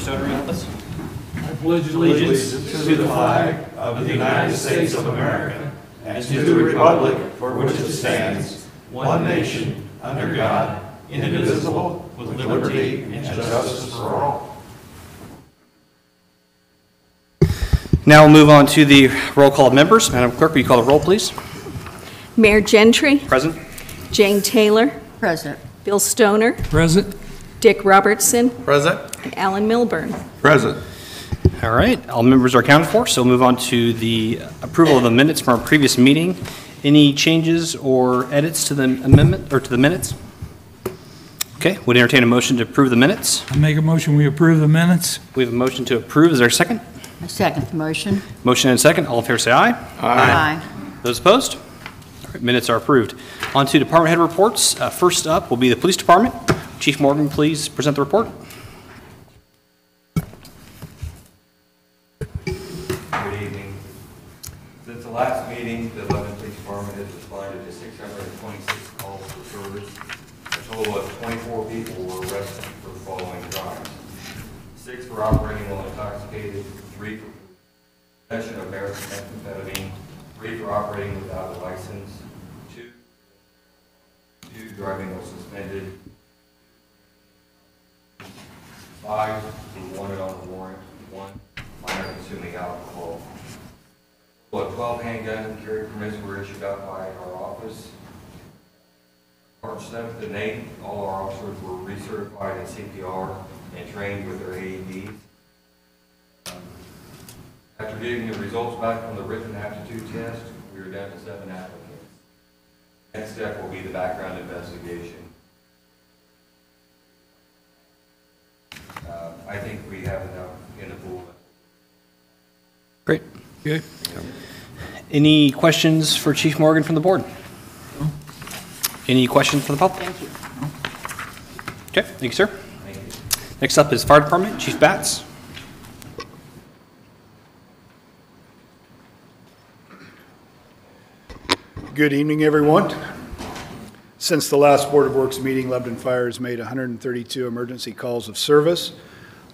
custodian of us. I pledge allegiance to the flag of the United States of America and to the republic for which it stands, one nation, under God, indivisible, with liberty and justice for all. Now we'll move on to the roll call of members. Madam Clerk, will you call the roll, please? Mayor Gentry. Present. Jane Taylor. Present. Bill Stoner. Present. Dick Robertson. Present. And Alan Milburn. Present. All right, all members are accounted for, so we'll move on to the approval of the minutes from our previous meeting. Any changes or edits to the amendment or to the minutes? Okay, would entertain a motion to approve the minutes. I make a motion we approve the minutes. We have a motion to approve. Is there a second? I second the motion. Motion and a second. All in favor say aye. Aye. Those opposed? All right, minutes are approved. On to department head reports. First up will be the police department. Chief Morgan, please present the report. Good evening. Since the last meeting, the Lebanon Police Department has responded to 626 calls for service. A total of 24 people were arrested for the following crimes: 6 for operating while intoxicated, 3 for possession of methamphetamine, 3 for operating without a license, 2 driving while suspended, 5 for wanted on a warrant, 1 minor consuming alcohol. 12 handgun and carry permits were issued out by our office. March 7th and 8th, all our officers were recertified in CPR and trained with their AEDs. After getting the results back from the written aptitude test, we were down to 7 applicants. Next step will be the background investigation. I think we have enough in the pool. Great. Okay. Any questions for Chief Morgan from the board? Any questions for the public? Thank you. Okay, thank you, sir. Thank you. Next up is Fire Department, Chief Batts. Good evening, everyone. Since the last Board of Works meeting, Lebanon Fire has made 132 emergency calls of service,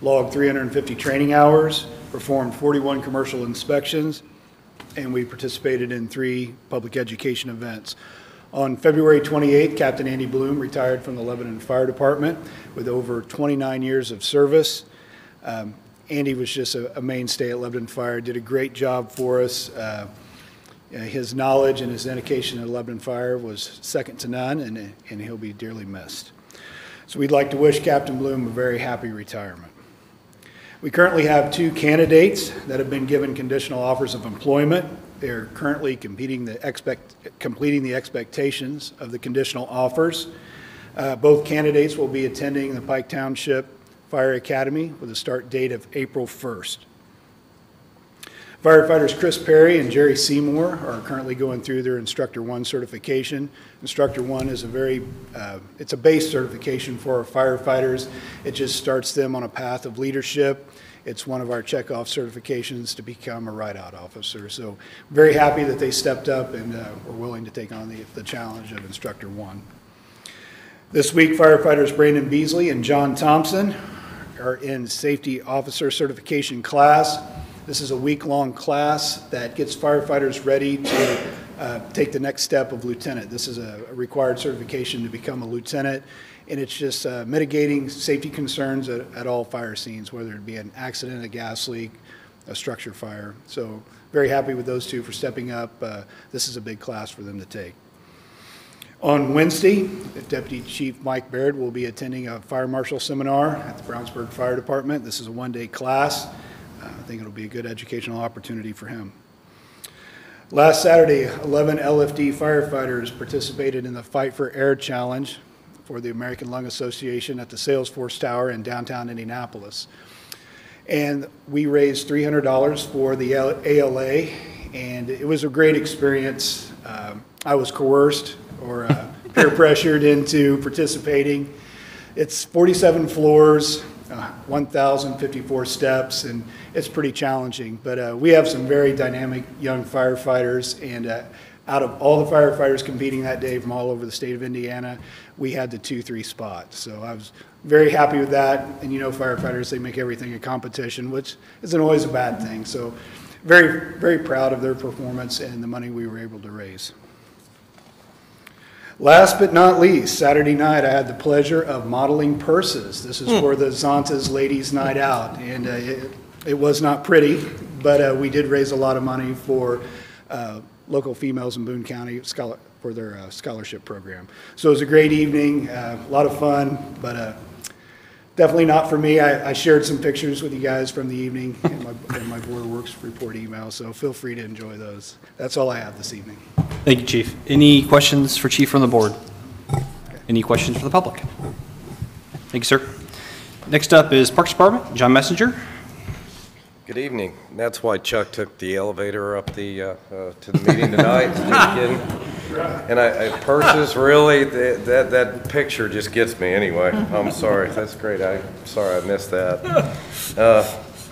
logged 350 training hours, performed 41 commercial inspections, and we participated in 3 public education events. On February 28th, Captain Andy Bloom retired from the Lebanon Fire Department with over 29 years of service. Andy was just a mainstay at Lebanon Fire, did a great job for us. His knowledge and his dedication to Lebanon Fire was second to none, and he'll be dearly missed. So we'd like to wish Captain Bloom a very happy retirement. We currently have 2 candidates that have been given conditional offers of employment. They're currently completing the expectations of the conditional offers. Both candidates will be attending the Pike Township Fire Academy with a start date of April 1st. Firefighters Chris Perry and Jerry Seymour are currently going through their Instructor 1 certification. Instructor 1 is it's a base certification for our firefighters. It just starts them on a path of leadership. It's one of our checkoff certifications to become a ride-out officer. So very happy that they stepped up and were willing to take on the challenge of Instructor 1. This week, firefighters Brandon Beasley and John Thompson are in Safety Officer Certification class. This is a week-long class that gets firefighters ready to take the next step of lieutenant. This is a required certification to become a lieutenant, and it's just mitigating safety concerns at all fire scenes, whether it be an accident, a gas leak, a structure fire. So very happy with those 2 for stepping up. This is a big class for them to take. On Wednesday, Deputy Chief Mike Baird will be attending a fire marshal seminar at the Brownsburg Fire Department. This is a 1-day class. I think it'll be a good educational opportunity for him. Last Saturday, 11 LFD firefighters participated in the Fight for Air Challenge for the American Lung Association at the Salesforce Tower in downtown Indianapolis. And we raised $300 for the ALA, and it was a great experience. I was coerced or peer pressured into participating. It's 47 floors, 1,054 steps, and it's pretty challenging. But we have some very dynamic young firefighters, and out of all the firefighters competing that day from all over the state of Indiana, we had the 2-3 spot. So I was very happy with that. And you know, firefighters, they make everything a competition, which isn't always a bad thing. So very, very proud of their performance and the money we were able to raise. Last but not least, Saturday night I had the pleasure of modeling purses. This is for the Zonta's Ladies Night Out, and it was not pretty, but we did raise a lot of money for local females in Boone County for their scholarship program. So it was a great evening, a lot of fun, but definitely not for me. I shared some pictures with you guys from the evening in my Board Works report email, so feel free to enjoy those. That's all I have this evening. Thank you, Chief. Any questions for Chief from the board? Any questions for the public? Thank you, sir. Next up is Parks Department, John Messenger. Good evening. That's why Chuck took the elevator up to the meeting tonight. Just kidding. And purses, really, that picture just gets me anyway. I'm sorry. That's great. I'm sorry I missed that.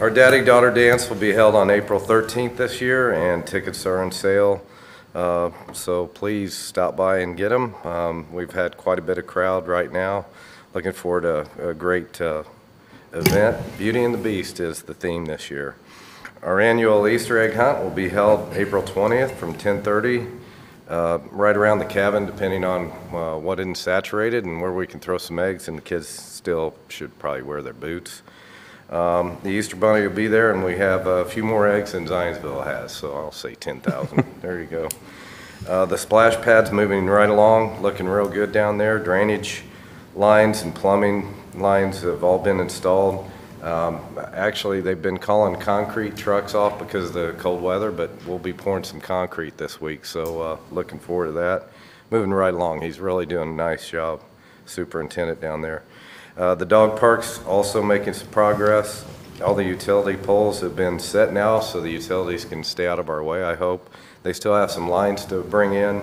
Our daddy-daughter dance will be held on April 13th this year, and tickets are on sale. So please stop by and get them. We've had quite a bit of crowd right now. Looking forward to a great event. Beauty and the Beast is the theme this year. Our annual Easter egg hunt will be held April 20th from 10:30, right around the cabin, depending on what isn't saturated and where we can throw some eggs, and the kids still should probably wear their boots. The Easter Bunny will be there, and we have a few more eggs than Zionsville has, so I'll say 10,000. There you go. The splash pad's moving right along, looking real good down there. Drainage lines and plumbing lines have all been installed. Actually, they've been calling concrete trucks off because of the cold weather, but we'll be pouring some concrete this week, so looking forward to that. Moving right along. He's really doing a nice job, superintendent down there. The dog park's also making some progress. All the utility poles have been set now, so the utilities can stay out of our way, I hope. They still have some lines to bring in.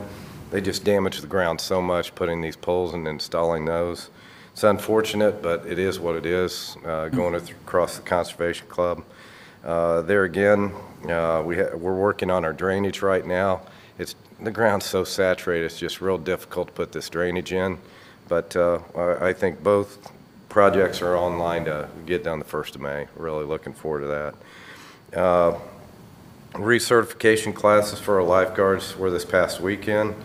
They just damaged the ground so much putting these poles and installing those. It's unfortunate, but it is what it is, going across the Conservation Club. There again, we're working on our drainage right now. The ground's so saturated, it's just real difficult to put this drainage in. But I think both projects are online to get done the 1st of May. Really looking forward to that. Recertification classes for our lifeguards were this past weekend.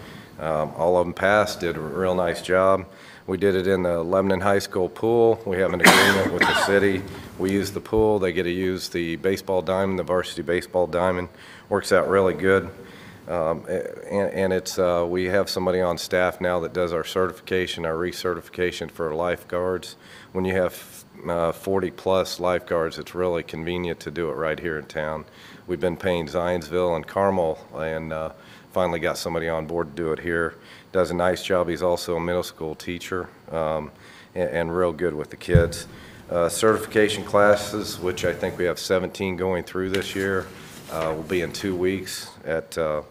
All of them passed, did a real nice job. We did it in the Lebanon High School pool. We have an agreement with the city. We use the pool. They get to use the baseball diamond, the varsity baseball diamond. Works out really good. And it's we have somebody on staff now that does our certification, our recertification for our lifeguards. When you have 40-plus lifeguards, it's really convenient to do it right here in town. We've been paying Zionsville and Carmel, and finally got somebody on board to do it here. Does a nice job. He's also a middle school teacher, and real good with the kids. Certification classes, which I think we have 17 going through this year, will be in 2 weeks at the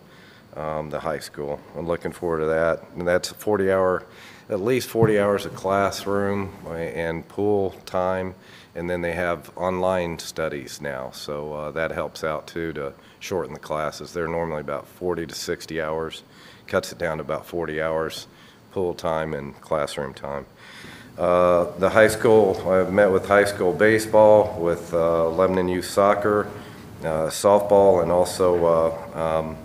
high school. I'm looking forward to that. And that's a 40-hour, at least 40 hours of classroom and pool time, and then they have online studies now, so that helps out too to shorten the classes. They're normally about 40 to 60 hours, cuts it down to about 40 hours pool time and classroom time. The high school, I've met with high school baseball, with Lebanon Youth Soccer, softball, and also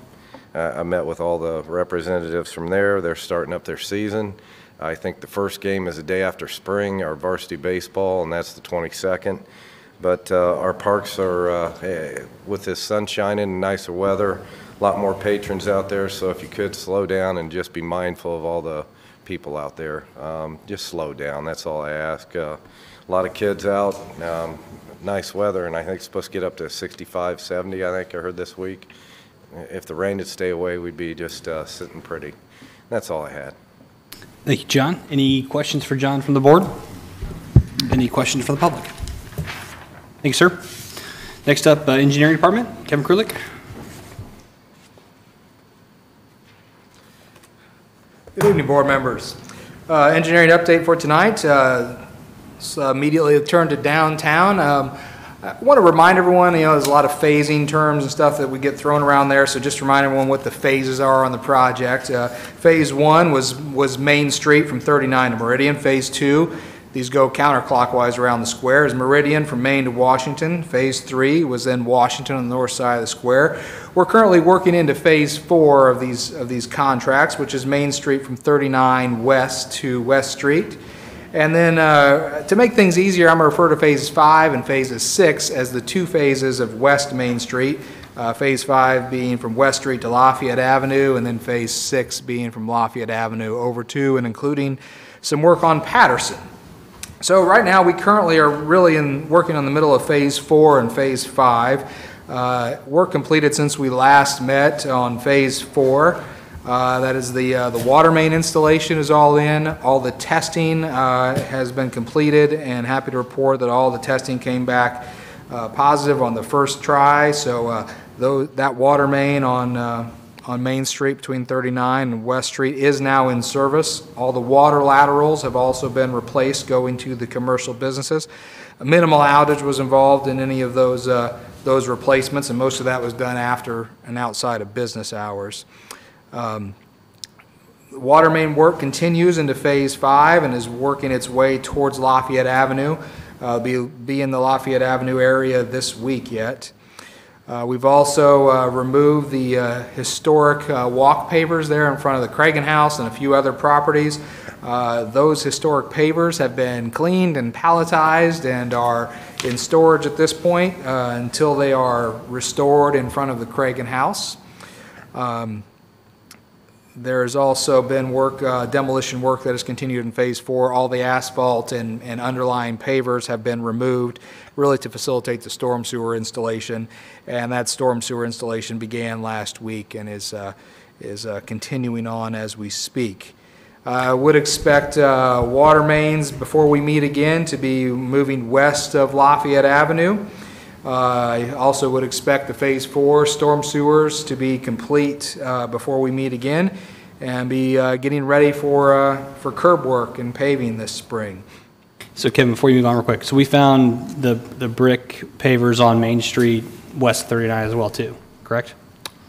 I met with all the representatives from there. They're starting up their season. I think the first game is the day after spring, our varsity baseball, and that's the 22nd. But our parks are, with this sun shining and nicer weather, a lot more patrons out there, so if you could slow down and just be mindful of all the people out there. Just slow down, that's all I ask. A lot of kids out, nice weather, and I think it's supposed to get up to 65, 70, I think I heard this week. If the rain would stay away, we'd be just sitting pretty. That's all I had. Thank you, John. Any questions for John from the board? Any questions for the public? Thank you, sir. Next up, Engineering Department, Kevin Krulik. Good evening, board members. Engineering update for tonight. Let's immediately turn to downtown. I want to remind everyone, there's a lot of phasing terms and stuff that we get thrown around there, so just remind everyone what the phases are on the project. Phase 1 was Main Street from 39 to Meridian. Phase 2, these go counterclockwise around the square, is Meridian from Main to Washington. Phase 3 was then Washington on the north side of the square. We're currently working into Phase 4 of these contracts, which is Main Street from 39 west to West Street. And then to make things easier, I'm going to refer to Phases 5 and Phases 6 as the two phases of West Main Street. Phase 5 being from West Street to Lafayette Avenue, and then Phase 6 being from Lafayette Avenue over to and including some work on Patterson. So right now we currently are really working on the middle of Phase 4 and Phase 5. Work completed since we last met on Phase 4. That is the water main installation is all in. All the testing has been completed, and happy to report that all the testing came back positive on the first try. So that water main on Main Street between 39 and West Street is now in service. All the water laterals have also been replaced going to the commercial businesses. A minimal outage was involved in any of those replacements, and most of that was done after and outside of business hours. Water main work continues into Phase 5 and is working its way towards Lafayette Avenue. Be in the Lafayette Avenue area this week yet. We've also removed the historic walk pavers there in front of the Cragen House and a few other properties. Those historic pavers have been cleaned and palletized and are in storage at this point until they are restored in front of the Cragen House. There's also been demolition work that has continued in Phase 4. All the asphalt and underlying pavers have been removed, really to facilitate the storm sewer installation. And that storm sewer installation began last week and is continuing on as we speak. I would expect water mains before we meet again to be moving west of Lafayette Avenue. I also would expect the Phase 4 storm sewers to be complete before we meet again, and be getting ready for curb work and paving this spring. So Kevin, before you move on real quick, so we found the brick pavers on Main Street west 39 as well too, correct?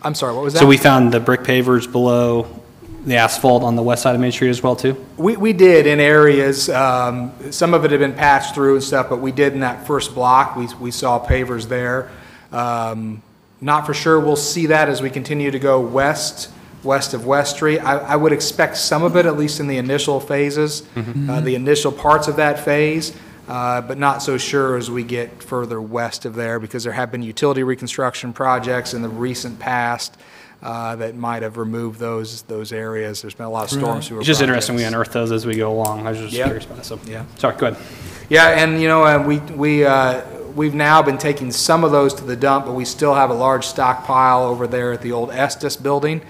I'm sorry, what was that? So we found the brick pavers below the asphalt on the west side of Main Street as well too? We did in areas. Some of it had been patched through and stuff, but we did in that first block. We saw pavers there. Not for sure we'll see that as we continue to go west of West Street. I would expect some of it, at least in the initial phases, the initial parts of that phase, but not so sure as we get further west of there, because there have been utility reconstruction projects in the recent past that might have removed those areas. There's been a lot of storm sewer It's just projects. interesting we unearth those as we go along. I was just curious about it. So, yeah. Sorry, go ahead. Yeah, and we've now been taking some of those to the dump, but we still have a large stockpile over there at the old Estes building.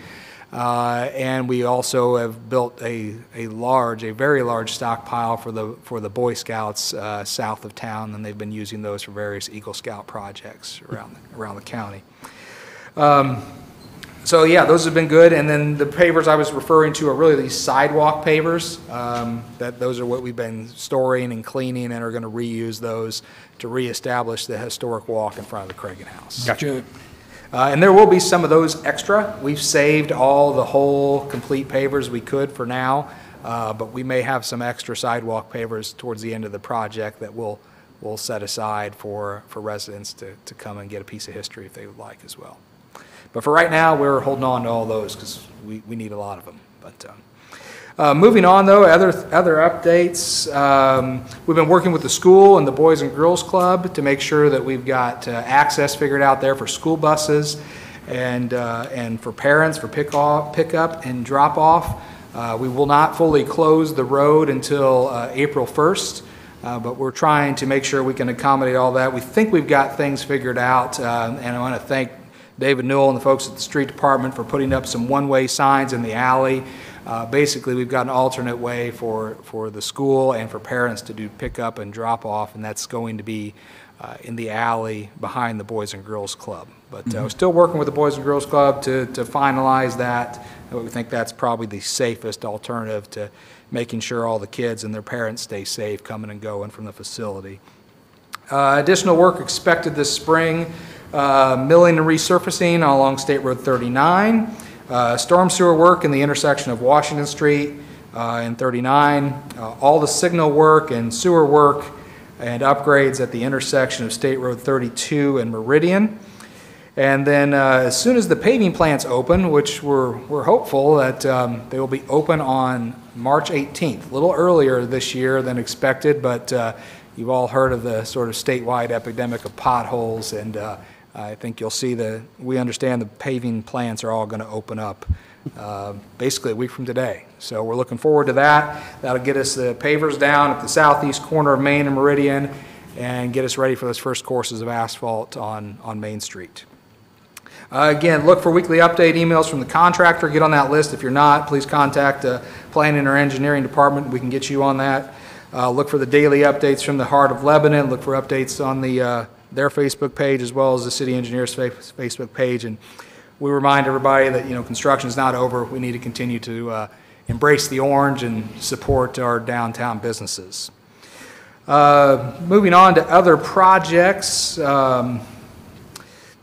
And we also have built a very large stockpile for the Boy Scouts south of town, and they've been using those for various Eagle Scout projects around the county. So yeah, those have been good. And then the pavers I was referring to are really these sidewalk pavers. Those are what we've been storing and cleaning, and are going to reuse those to reestablish the historic walk in front of the Cragen House. Gotcha. And there will be some of those extra. We've saved all the whole complete pavers we could for now, but we may have some extra sidewalk pavers towards the end of the project that we'll set aside for residents to come and get a piece of history if they would like as well. But for right now, we're holding on to all those because we need a lot of them. But moving on, though, other updates. We've been working with the school and the Boys and Girls Club to make sure that we've got access figured out there for school buses and for parents for pickup and drop off. We will not fully close the road until April 1st. But we're trying to make sure we can accommodate all that. We think we've got things figured out, and I want to thank David Newell and the folks at the street department for putting up some one-way signs in the alley. Basically, we've got an alternate way for the school and for parents to do pickup and drop off, and that's going to be in the alley behind the Boys and Girls Club. But we're still working with the Boys and Girls Club to finalize that. We think that's probably the safest alternative to making sure all the kids and their parents stay safe coming and going from the facility. Additional work expected this spring, milling and resurfacing along State Road 39, storm sewer work in the intersection of Washington Street and 39, all the signal work and sewer work and upgrades at the intersection of State Road 32 and Meridian. And then as soon as the paving plants open, which we're hopeful that they will be open on March 18th, a little earlier this year than expected, but you've all heard of the sort of statewide epidemic of potholes, and I think you'll see we understand the paving plants are all going to open up basically a week from today. So we're looking forward to that. That'll get us the pavers down at the southeast corner of Main and Meridian and get us ready for those first courses of asphalt on Main Street. Again, look for weekly update emails from the contractor. Get on that list. If you're not, please contact the planning or engineering department. We can get you on that. Look for the daily updates from the Heart of Lebanon. Look for updates on their Facebook page as well as the city engineer's Facebook page. And we remind everybody that construction is not over. We need to continue to embrace the orange and support our downtown businesses. Moving on to other projects.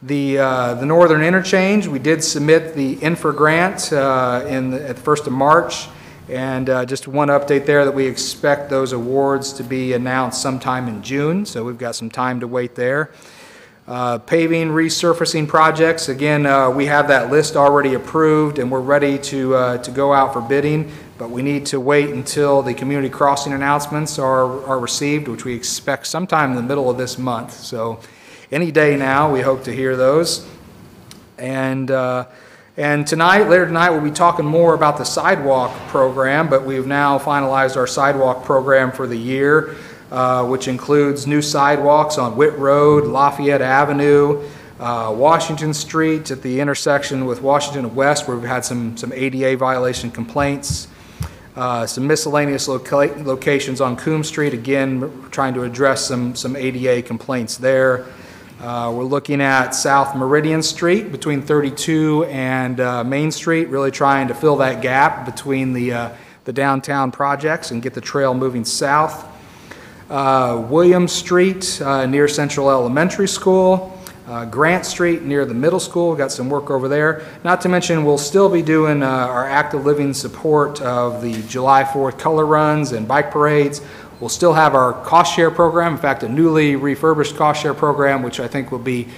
The Northern Interchange, we did submit the infra grant at the 1st of March, and just one update there that we expect those awards to be announced sometime in June, so we've got some time to wait there. Paving, resurfacing projects, again, we have that list already approved and we're ready to go out for bidding, but we need to wait until the community crossing announcements are received, which we expect sometime in the middle of this month. So any day now, we hope to hear those. And later tonight, we'll be talking more about the sidewalk program, but we've now finalized our sidewalk program for the year, which includes new sidewalks on Witt Road, Lafayette Avenue, Washington Street at the intersection with Washington and West, where we've had some ADA violation complaints. Some miscellaneous locations on Coombs Street, again, trying to address some ADA complaints there. We're looking at South Meridian Street between 32 and Main Street, really trying to fill that gap between the downtown projects and get the trail moving south. Williams Street near Central Elementary School. Grant Street near the middle school, we've got some work over there. Not to mention, we'll still be doing our active living support of the July 4th color runs and bike parades. We'll still have our cost share program, in fact, a newly refurbished cost share program, which I think will be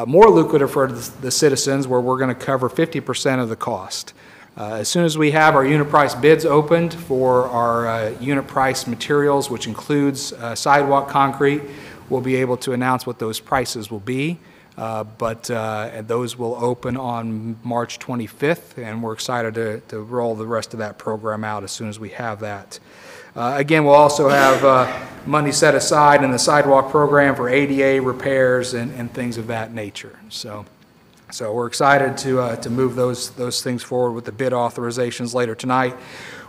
more lucrative for the citizens, where we're going to cover 50% of the cost. As soon as we have our unit price bids opened for our unit price materials, which includes sidewalk concrete, we'll be able to announce what those prices will be. But those will open on March 25th, and we're excited to roll the rest of that program out as soon as we have that. Again, we'll also have money set aside in the sidewalk program for ADA repairs and things of that nature. So we're excited to move those things forward with the bid authorizations later tonight.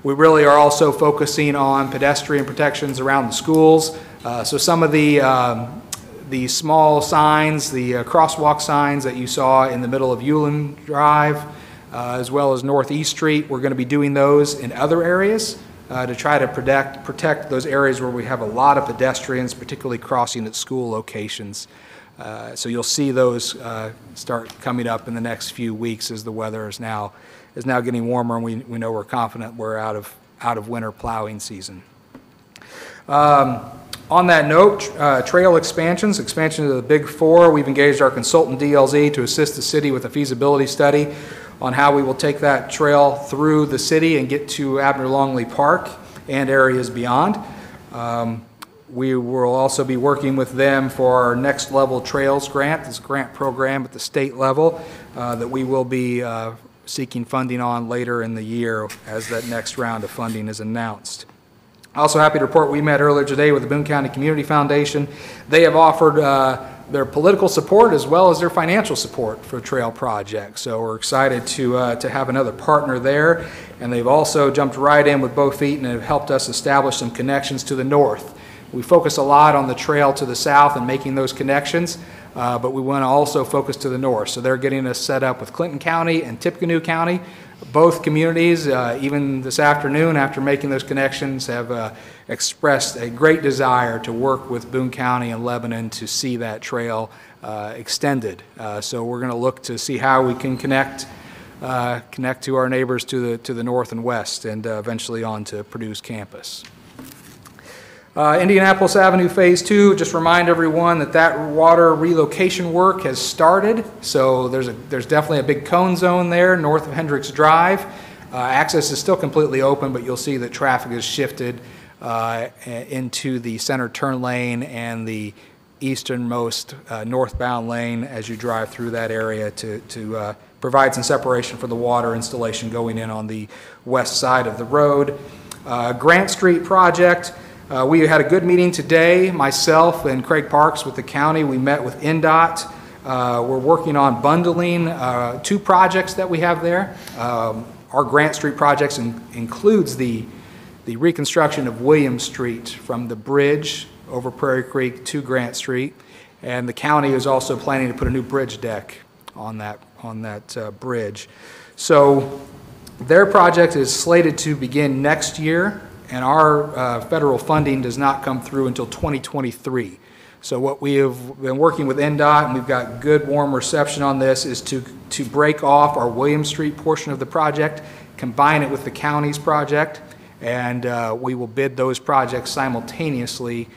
We really are also focusing on pedestrian protections around the schools. So some of the small signs, the crosswalk signs that you saw in the middle of Ulen Drive, as well as Northeast Street, we're going to be doing those in other areas to try to protect those areas where we have a lot of pedestrians, particularly crossing at school locations. So you'll see those start coming up in the next few weeks as the weather is now getting warmer, and we know we're confident we're out of winter plowing season. On that note, trail expansion of the Big Four, we've engaged our consultant DLZ to assist the city with a feasibility study on how we will take that trail through the city and get to Abner Longley Park and areas beyond. We will also be working with them for our Next Level Trails grant, this grant program at the state level that we will be seeking funding on later in the year as that next round of funding is announced. Also happy to report we met earlier today with the Boone County Community Foundation. They have offered their political support as well as their financial support for trail projects. So we're excited to have another partner there. And they've also jumped right in with both feet and have helped us establish some connections to the north. We focus a lot on the trail to the south and making those connections. but we want to also focus to the north. So they're getting us set up with Clinton County and Tippecanoe County. Both communities, even this afternoon after making those connections, have expressed a great desire to work with Boone County and Lebanon to see that trail extended. So we're going to look to see how we can connect to our neighbors to the north and west, and eventually on to Purdue's campus. Indianapolis Avenue Phase 2, just remind everyone that water relocation work has started. So there's definitely a big cone zone there north of Hendricks Drive. Access is still completely open, but you'll see that traffic has shifted into the center turn lane and the easternmost northbound lane as you drive through that area to provide some separation for the water installation going in on the west side of the road. Grant Street project. We had a good meeting today, myself and Craig Parks with the county. We met with NDOT. We're working on bundling 2 projects that we have there. Our Grant Street projects includes the reconstruction of William Street from the bridge over Prairie Creek to Grant Street, and the county is also planning to put a new bridge deck on that bridge. So their project is slated to begin next year, and our federal funding does not come through until 2023. So what we have been working with NDOT, and we've got good warm reception on this, is to break off our William Street portion of the project, combine it with the county's project, and we will bid those projects simultaneously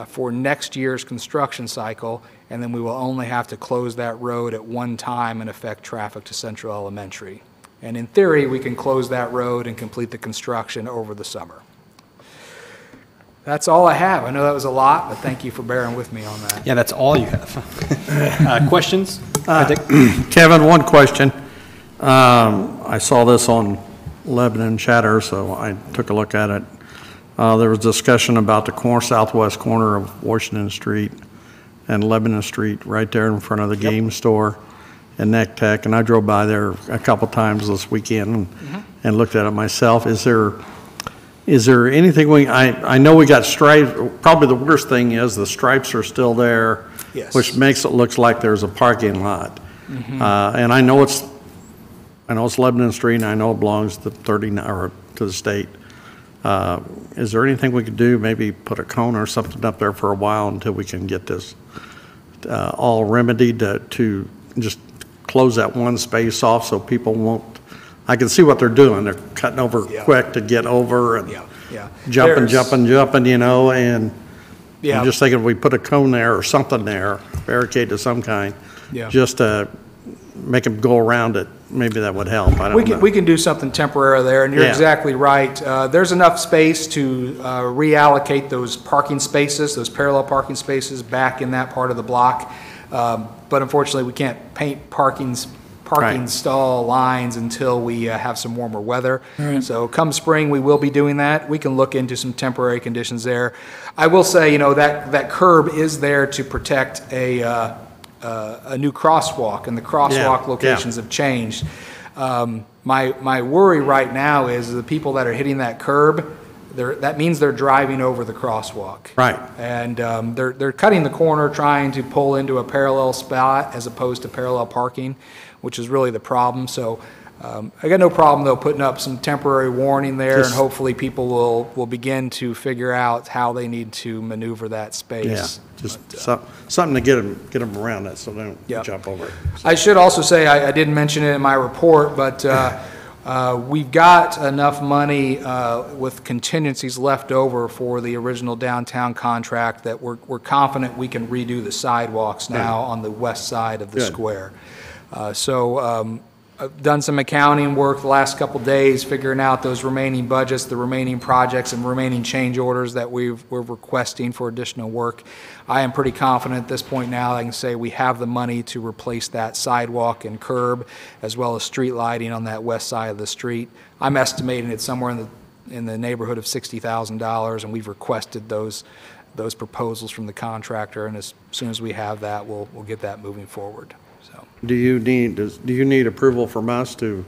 for next year's construction cycle, and then we will only have to close that road at one time and affect traffic to Central Elementary. And in theory, we can close that road and complete the construction over the summer. That's all I have. I know that was a lot, but thank you for bearing with me on that. Yeah, that's all you have. Questions? Kevin, one question. I saw this on Lebanon Chatter, so I took a look at it. There was discussion about the southwest corner of Washington Street and Lebanon Street, right there in front of the game store and Neck Tech, and I drove by there a couple times this weekend and looked at it myself. Is there anything I know we got stripes. Probably the worst thing is the stripes are still there, Yes. which makes it look like there's a parking lot. And I know it's Lebanon Street, and I know it belongs to 39 or to the state. Is there anything we could do? Maybe put a cone or something up there for a while until we can get this all remedied to just close that one space off so people won't. I can see what they're doing. They're cutting over quick to get over and jumping, you know, and I'm just thinking if we put a cone there or something there, barricade of some kind, just to make them go around it, maybe that would help. I don't know. We can do something temporary there, and you're exactly right. There's enough space to reallocate those parking spaces, those parallel parking spaces back in that part of the block. But unfortunately, we can't paint parking stall lines until we have some warmer weather. So come spring, we will be doing that. We can look into some temporary conditions there. I will say, you know, that curb is there to protect a new crosswalk, and the crosswalk locations have changed. My worry right now is the people that are hitting that curb, that means they're driving over the crosswalk. Right. And they're cutting the corner, trying to pull into a parallel spot as opposed to parallel parking, which is really the problem. So I got no problem, though, putting up some temporary warning there, and hopefully people will begin to figure out how they need to maneuver that space. Something to get them around that so they don't jump over it. I should also say, I didn't mention it in my report, but we've got enough money with contingencies left over for the original downtown contract that we're confident we can redo the sidewalks now on the west side of the square. So I've done some accounting work the last couple days, figuring out those remaining budgets, the remaining projects, and remaining change orders that we're requesting for additional work. I am pretty confident at this point now I can say we have the money to replace that sidewalk and curb, as well as street lighting on that west side of the street. I'm estimating it somewhere in the neighborhood of $60,000, and we've requested those proposals from the contractor, and as soon as we have that, we'll get that moving forward. Do you need approval from us to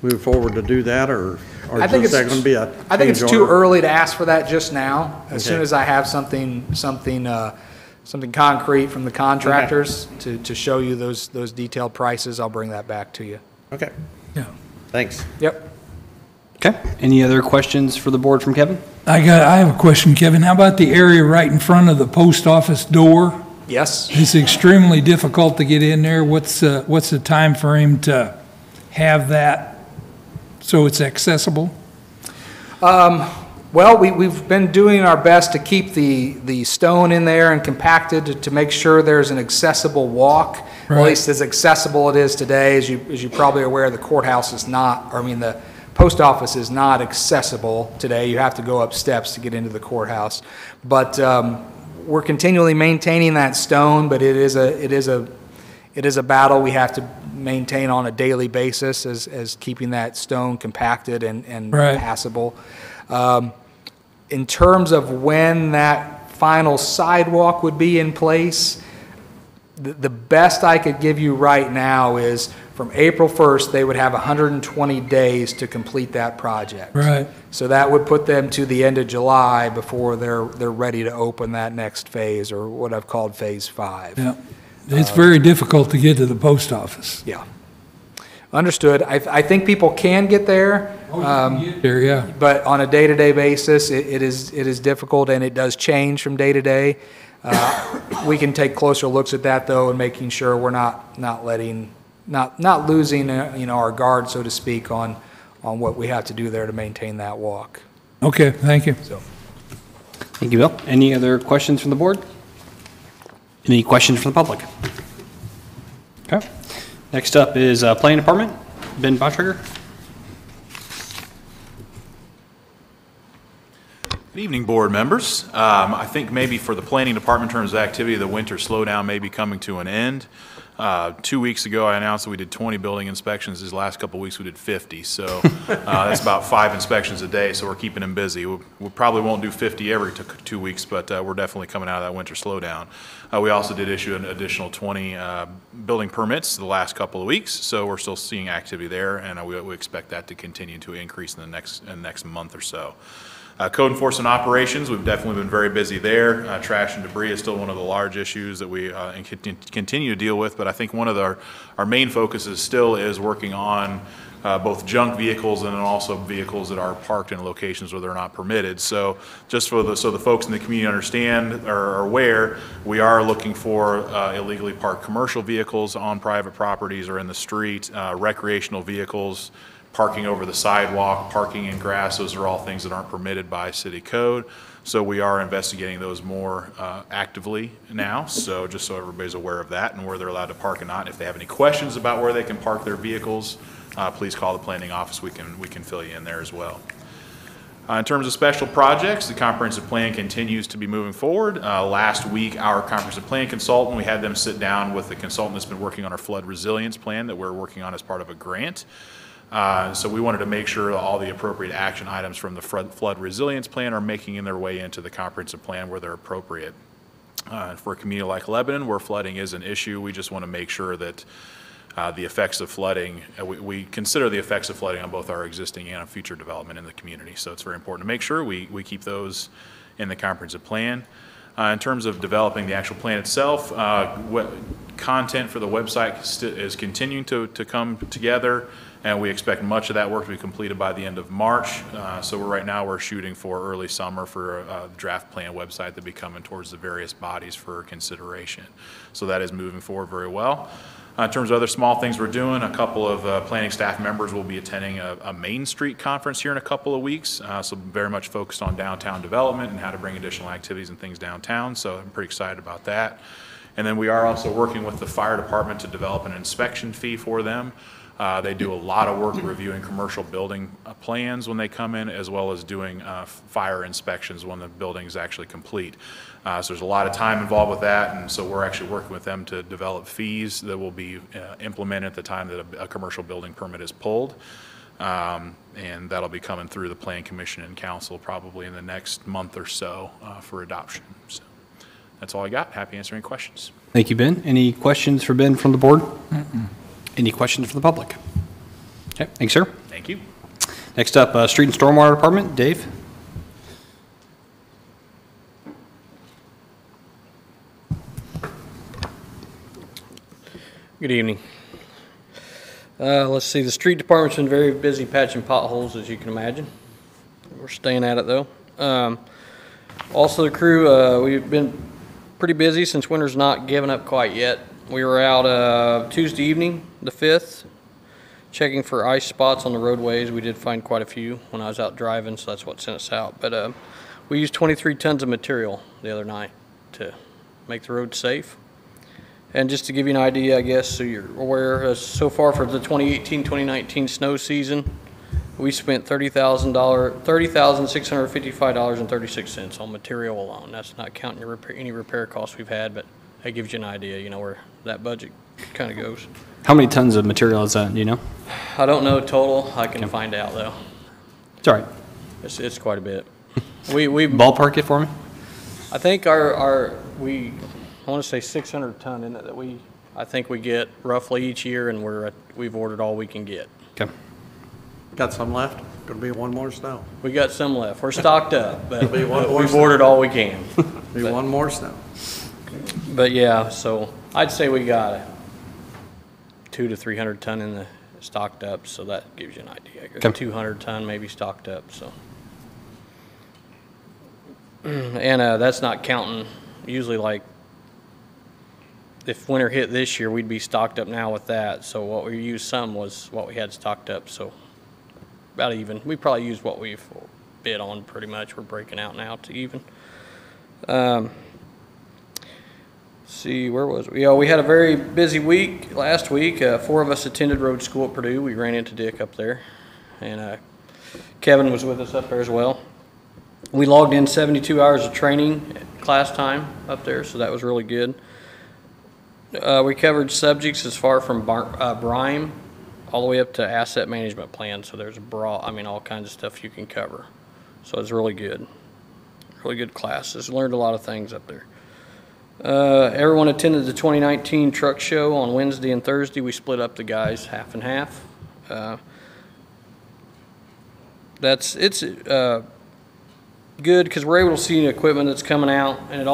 move forward to do that, or I think is that going to be a I think it's change too order? early to ask for that just now. As soon as I have something something concrete from the contractors to show you those detailed prices. I'll bring that back to you. Okay, Yeah. thanks. Yep. Okay. Any other questions for the board from Kevin? I have a question, Kevin. How about the area right in front of the post office door? Yes. It's extremely difficult to get in there. What's the time frame to have that so it's accessible? Well, we've been doing our best to keep the stone in there and compacted to make sure there's an accessible walk, or at Right. least as accessible it is today. As you probably are aware, the courthouse is not, or I mean, the post office is not accessible today. You have to go up steps to get into the courthouse. But we're continually maintaining that stone, but it is a battle we have to maintain on a daily basis as keeping that stone compacted and Right. passable. In terms of when that final sidewalk would be in place, the best I could give you right now is from April 1st, they would have 120 days to complete that project. Right. So that would put them to the end of July before they're ready to open that next phase, or what I've called Phase 5. Yeah. It's very difficult to get to the post office. Yeah. Understood. I think people can get there. There, yeah. But on a day-to-day basis, it is difficult, and it does change from day to day. We can take closer looks at that, though, and making sure we're not losing our guard, so to speak, on what we have to do there to maintain that walk. Okay, thank you. So, Thank you, Bill. Any other questions from the board? Any questions from the public? Okay. Next up is Planning Department. Ben Bontrager. Good evening, board members. I think maybe for the planning department in terms of activity, the winter slowdown may be coming to an end. 2 weeks ago, I announced that we did 20 building inspections. These last couple of weeks, we did 50. So that's about 5 inspections a day, so we're keeping them busy. We probably won't do 50 every 2 weeks, but we're definitely coming out of that winter slowdown. We also did issue an additional 20 building permits the last couple of weeks, so we're still seeing activity there, and we expect that to continue to increase in the next month or so. Code enforcement operations, we've definitely been very busy there. Trash and debris is still one of the large issues that we continue to deal with, but I think one of our main focuses still is working on both junk vehicles and then also vehicles that are parked in locations where they're not permitted. So just so the folks in the community understand or are aware, we are looking for illegally parked commercial vehicles on private properties or in the street, recreational vehicles, parking over the sidewalk, parking in grass. Those are all things that aren't permitted by city code. So we are investigating those more actively now. So just so everybody's aware of that and where they're allowed to park and not. If they have any questions about where they can park their vehicles, please call the planning office. We can fill you in there as well. In terms of special projects, the comprehensive plan continues to be moving forward. Last week, our comprehensive plan consultant, we had them sit down with the consultant that's been working on our flood resilience plan that we're working on as part of a grant. So we wanted to make sure all the appropriate action items from the flood resilience plan are making their way into the comprehensive plan where they're appropriate. For a community like Lebanon, where flooding is an issue, we just want to make sure that the effects of flooding, we consider the effects of flooding on both our existing and future development in the community. So it's very important to make sure we keep those in the comprehensive plan. In terms of developing the actual plan itself, content for the website is continuing to come together, and we expect much of that work to be completed by the end of March. So right now we're shooting for early summer for a draft plan website to be coming towards the various bodies for consideration. So that is moving forward very well. In terms of other small things we're doing, a couple of planning staff members will be attending a Main Street conference here in a couple of weeks. So very much focused on downtown development and how to bring additional activities and things downtown. So I'm pretty excited about that. And then we are also working with the fire department to develop an inspection fee for them. They do a lot of work reviewing commercial building plans when they come in, as well as doing fire inspections when the building is actually complete. So there's a lot of time involved with that, and so we're actually working with them to develop fees that will be implemented at the time that a commercial building permit is pulled. And that'll be coming through the Plan Commission and Council probably in the next month or so for adoption. So that's all I got. Happy to answer any questions. Thank you, Ben. Any questions for Ben from the board? Any questions from the public? Okay, thanks, sir. Thank you. Next up, Street and Stormwater Department, Dave. Good evening. Let's see, the street department's been very busy patching potholes, as you can imagine. We're staying at it, though. Also, the crew, we've been pretty busy since winter's not given up quite yet. We were out Tuesday evening, the 5th, checking for ice spots on the roadways. We did find quite a few when I was out driving, so that's what sent us out. But we used 23 tons of material the other night to make the road safe. And just to give you an idea, I guess, so you're aware, so far for the 2018-2019 snow season, we spent $30,655.36 on material alone. That's not counting any repair costs we've had, but that gives you an idea, you know, where that budget kind of goes. How many tons of material is that, do you know? I don't know total. I can find out, though. It's all right. It's quite a bit. We Ballpark it for me? I think I want to say 600 ton in it that I think we get roughly each year, and we've ordered all we can get. Okay. Got some left? Gonna be one more snow. We got some left. We're stocked up, but Be one more we've snow. ordered all we can. Be one more snow. But yeah, so I'd say we got 200 to 300 ton in the stocked up, so that gives you an idea. Okay. 200 ton maybe stocked up. So, and that's not counting. Usually, like if winter hit this year, we'd be stocked up now with that. So what we used some was what we had stocked up. So about even. We probably used what we've bid on pretty much. We're breaking out now to even. See, where was we? We had a very busy week last week. 4 of us attended road school at Purdue. We ran into Dick up there, and Kevin was with us up there as well. We logged in 72 hours of training class time up there, so that was really good. We covered subjects as far from brine all the way up to asset management plan. So there's all kinds of stuff you can cover. So it's really good classes. Learned a lot of things up there. Everyone attended the 2019 truck show on Wednesday and Thursday. We split up the guys half and half. It's good because we're able to see the equipment that's coming out, and it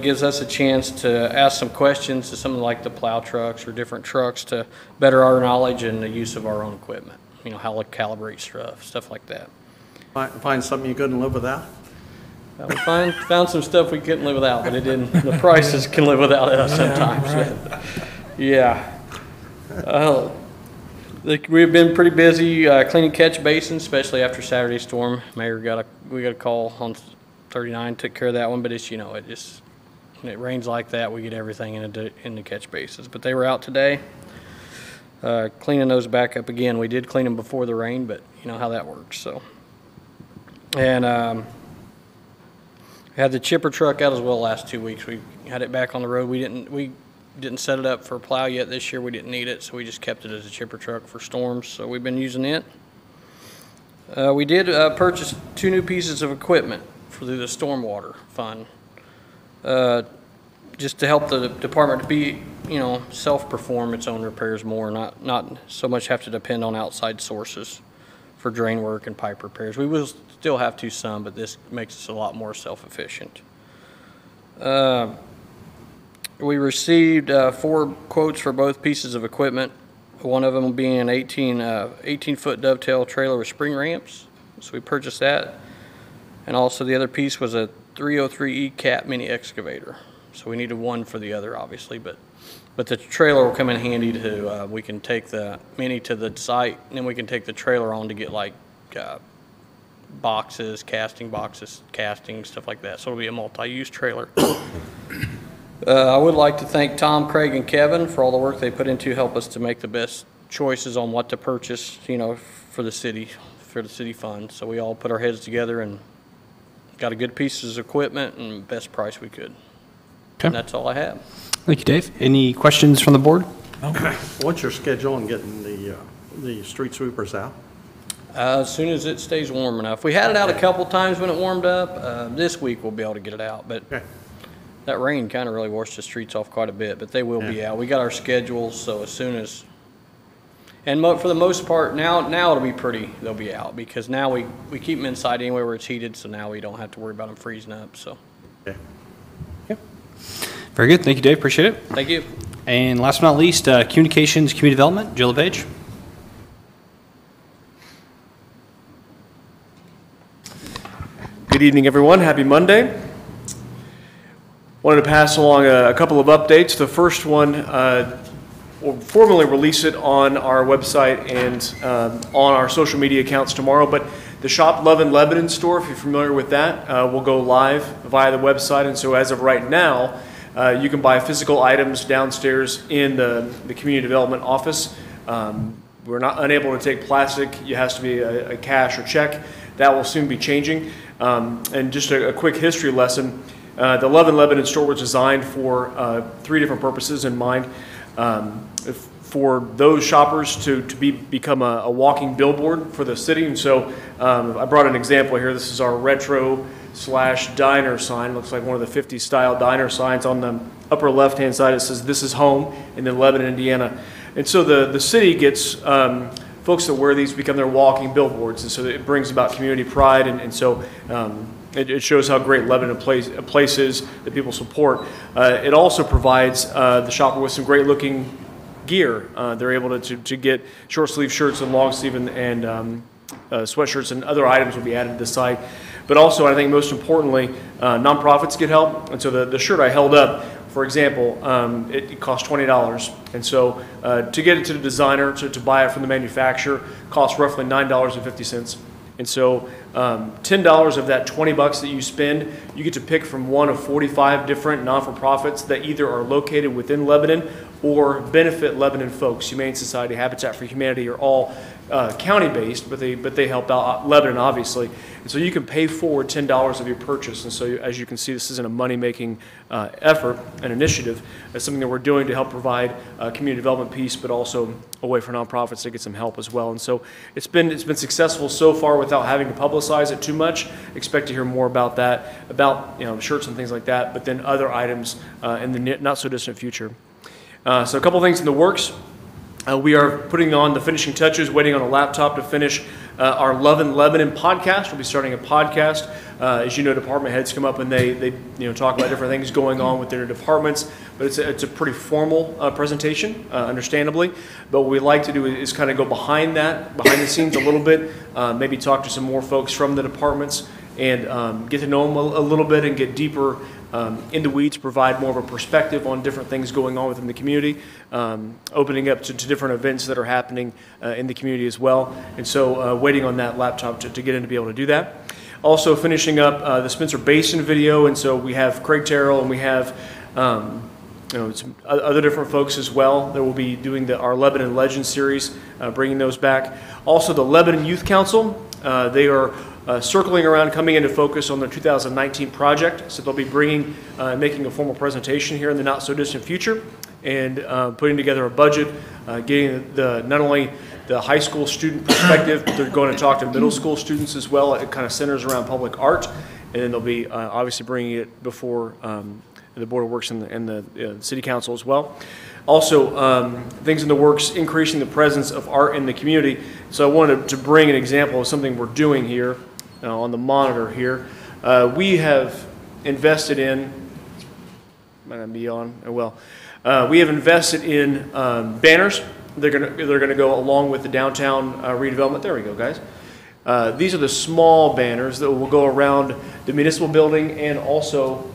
gives us a chance to ask some questions to something like the plow trucks or different trucks to better our knowledge and the use of our own equipment. You know, how to calibrate stuff like that. Find something you couldn't live without? We found some stuff we couldn't live without, but it didn't. The prices can live without us sometimes. Yeah. We've been pretty busy cleaning catch basins, especially after Saturday's storm. Mayor we got a call on 39, took care of that one, but when it rains like that, we get everything in the catch basins. But they were out today, cleaning those back up again. We did clean them before the rain, but you know how that works. So, and we had the chipper truck out as well last 2 weeks. We had it back on the road. We didn't set it up for a plow yet this year. We didn't need it, so we just kept it as a chipper truck for storms. So we've been using it. We did purchase 2 new pieces of equipment through the stormwater fund, just to help the department to be, self-perform its own repairs more, not so much have to depend on outside sources for drain work and pipe repairs. We will still have to some, but this makes us a lot more self-efficient. We received 4 quotes for both pieces of equipment. One of them being an 18-foot dovetail trailer with spring ramps. So we purchased that. And also the other piece was a 303E cat mini excavator. So we needed one for the other, obviously, but the trailer will come in handy to, we can take the mini to the site, and then we can take the trailer on to get like boxes, casting, stuff like that. So it'll be a multi-use trailer. I would like to thank Tom, Craig, and Kevin for all the work they put into help us to make the best choices on what to purchase, for the city fund. So we all put our heads together and got a good pieces of equipment and best price we could. Okay. And that's all I have. Thank you, Dave. Any questions from the board? What's your schedule on getting the street sweepers out? As soon as it stays warm enough. We had it out a couple times when it warmed up. This week we'll be able to get it out, but that rain kind of really washed the streets off quite a bit, but they will be out. We got our schedules, so as soon as, and for the most part, now it'll be pretty, they'll be out, because now we keep them inside anywhere where it's heated, so now we don't have to worry about them freezing up, so. Very good. Thank you, Dave. Appreciate it. Thank you. And last but not least, communications, community development, Jill LePage. Good evening, everyone. Happy Monday. Wanted to pass along a couple of updates. The first one, we'll formally release it on our website and on our social media accounts tomorrow, but the Shop Love in Lebanon store, if you're familiar with that, will go live via the website. And so as of right now, you can buy physical items downstairs in the community development office. We're not unable to take plastic. It has to be a cash or check. That will soon be changing. And just a quick history lesson. The Love in Lebanon store was designed for 3 different purposes in mind. For those shoppers to become a walking billboard for the city. And so I brought an example here. This is our retro/diner sign. Looks like one of the 50s style diner signs. On the upper left-hand side, it says, "This is home," and then Lebanon, Indiana. And so the city gets folks that wear these become their walking billboards. And so it brings about community pride. And so it shows how great Lebanon a place is that people support. It also provides the shopper with some great looking gear. They're able to get short sleeve shirts and long sleeve and sweatshirts and other items will be added to the site. But also, I think most importantly, nonprofits get help. And so the shirt I held up, for example, it costs $20. And so to get it to the designer, to buy it from the manufacturer, costs roughly $9.50. And so $10 of that $20 that you spend, you get to pick from one of 45 different non-for-profits that either are located within Lebanon or benefit Lebanon folks. Humane Society, Habitat for Humanity are all county-based, but they help out Lebanon, obviously. And so you can pay forward $10 of your purchase. And so as you can see, this isn't a money-making effort, an initiative. It's something that we're doing to help provide community development piece, but also a way for nonprofits to get some help as well. And so it's been successful so far without having to publicize it too much. Expect to hear more about that, about shirts and things like that, but then other items in the not-so-distant future. So a couple things in the works. We are putting on the finishing touches, waiting on a laptop to finish our Love in Lebanon podcast. We'll be starting a podcast. As you know, department heads come up and they talk about different things going on with their departments. But it's a pretty formal presentation, understandably. But what we like to do is kind of go behind the scenes a little bit, maybe talk to some more folks from the departments and get to know them a little bit and get deeper in the weeds, provide more of a perspective on different things going on within the community, opening up to different events that are happening in the community as well. And so waiting on that laptop to get in to be able to do that. Also finishing up the Spencer Basin video, and so we have Craig Terrell and we have some other different folks as well that will be doing our Lebanon Legends series, bringing those back. Also the Lebanon Youth Council, they are circling around, coming into focus on their 2019 project. So they'll be making a formal presentation here in the not-so-distant future and putting together a budget, getting not only the high school student perspective, but they're going to talk to middle school students as well. It kind of centers around public art. And then they'll be obviously bringing it before the Board of Works and the City Council as well. Also, things in the works, increasing the presence of art in the community. So I wanted to bring an example of something we're doing here. On the monitor here, we have invested in, might not be on, oh well, we have invested in banners. They're gonna go along with the downtown redevelopment. There we go, guys. These are the small banners that will go around the municipal building and also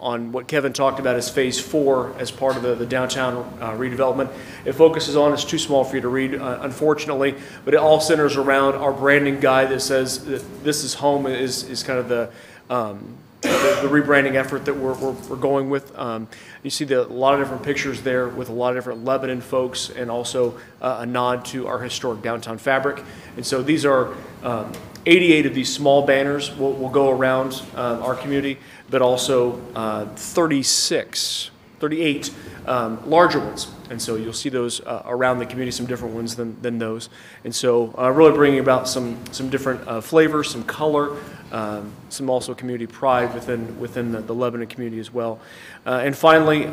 on what Kevin talked about as Phase 4 as part of the downtown redevelopment. It focuses on, it's too small for you to read, unfortunately, but it all centers around our branding guide that says that this is home is kind of the rebranding effort that we're going with. You see a lot of different pictures there with a lot of different Lebanon folks and also a nod to our historic downtown fabric. And so these are 88 of these small banners will go around our community, but also 38 larger ones. And so you'll see those around the community, some different ones than those. And so really bringing about some different flavors, some color, some also community pride within the Lebanon community as well. And finally,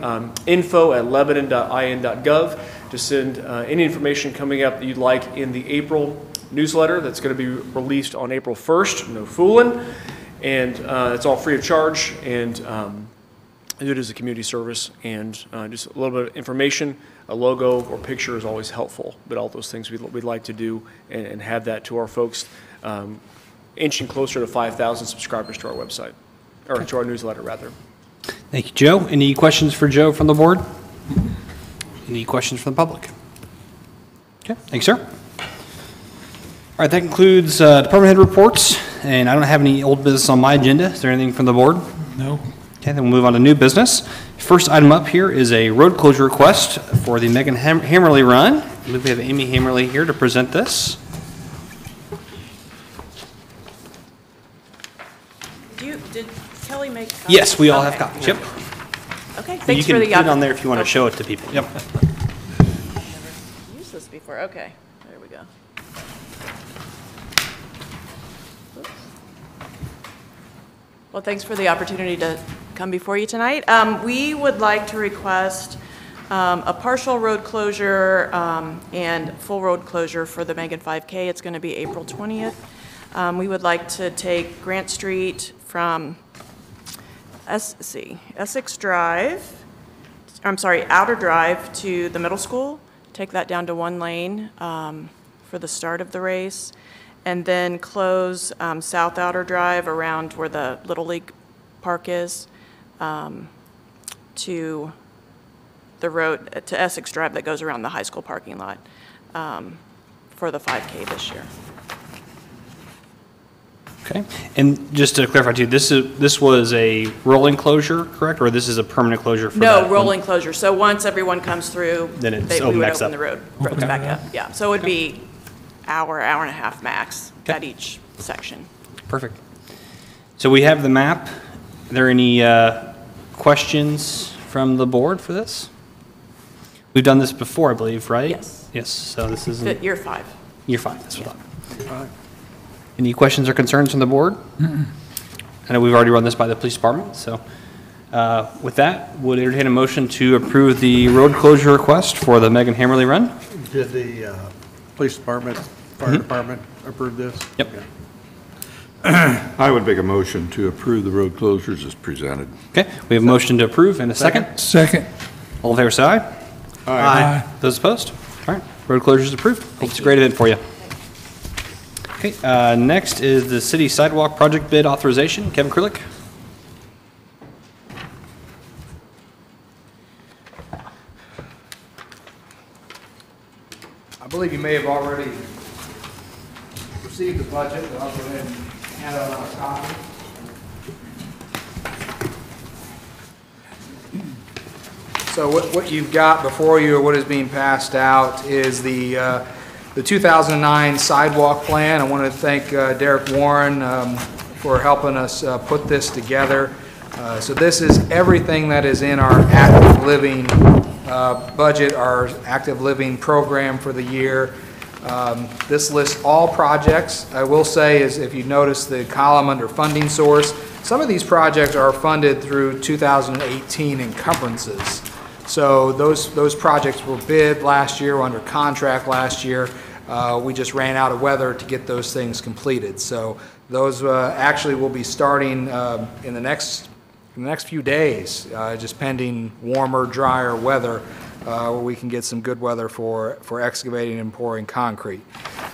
info@lebanon.in.gov to send any information coming up that you'd like in the April newsletter that's going to be released on April 1st, no fooling. And it's all free of charge. And do it as a community service, and just a little bit of information, a logo or picture is always helpful, but all those things we'd like to do and have that to our folks, inching closer to 5,000 subscribers to our website, or to our newsletter, rather. Thank you, Joe. Any questions for Joe from the board? Any questions from the public? Okay, thanks, sir. All right, that concludes department head reports, and I don't have any old business on my agenda. Is there anything from the board? No. Okay, then we'll move on to new business. First item up here is a road closure request for the Megan Hammerly Run. I believe we have Amy Hammerly here to present this. Did Kelly make copies? Yes, we all have copies. Yep. Okay, You thanks can for the... put it on there if you want to show it to people. Yep. Used this before, okay, there we go. Oops. Well, thanks for the opportunity to come before you tonight. We would like to request a partial road closure and full road closure for the Megan 5K. It's going to be April 20th. We would like to take Grant Street from Essex Drive, Outer Drive to the middle school, take that down to one lane for the start of the race, and then close South Outer Drive around where the Little League Park is to the road to Essex Drive that goes around the high school parking lot for the 5K this year. Okay, and just to clarify too, this was a rolling closure, correct, or this is a permanent closure for that? No, rolling closure. So once everyone comes through, Then it's we open would back open up. the roads back up. Yeah, so it would be hour and a half max at each section. Perfect. So we have the map. Are there any questions from the board for this? We've done this before, I believe, right? Yes. Yes, so this isn't... Year 5. Year 5, that's what I thought. Any questions or concerns from the board? I know we've already run this by the police department, so with that, would entertain a motion to approve the road closure request for the Megan Hammerly Run. Did the police department, fire department approve this? Yep. I would make a motion to approve the road closures as presented. Okay, we have a motion to approve and a second. Second. All in favor, say aye. Aye. Those opposed? All right, road closure is approved. Hope it's a great event for you. Okay, next is the city sidewalk project bid authorization. Kevin Krulik. I believe you may have already received the budget, but I'll go ahead and hand out a copy. So what you've got before you, or what is being passed out, is the 2009 sidewalk plan. I want to thank Derek Warren for helping us put this together. So this is everything that is in our active living budget, our active living program for the year. This lists all projects. I will say is if you notice the column under funding source, some of these projects are funded through 2018 encumbrances. So those projects were bid last year, were under contract last year. We just ran out of weather to get those things completed. So those actually will be starting in the next few days, just pending warmer, drier weather, where we can get some good weather for excavating and pouring concrete.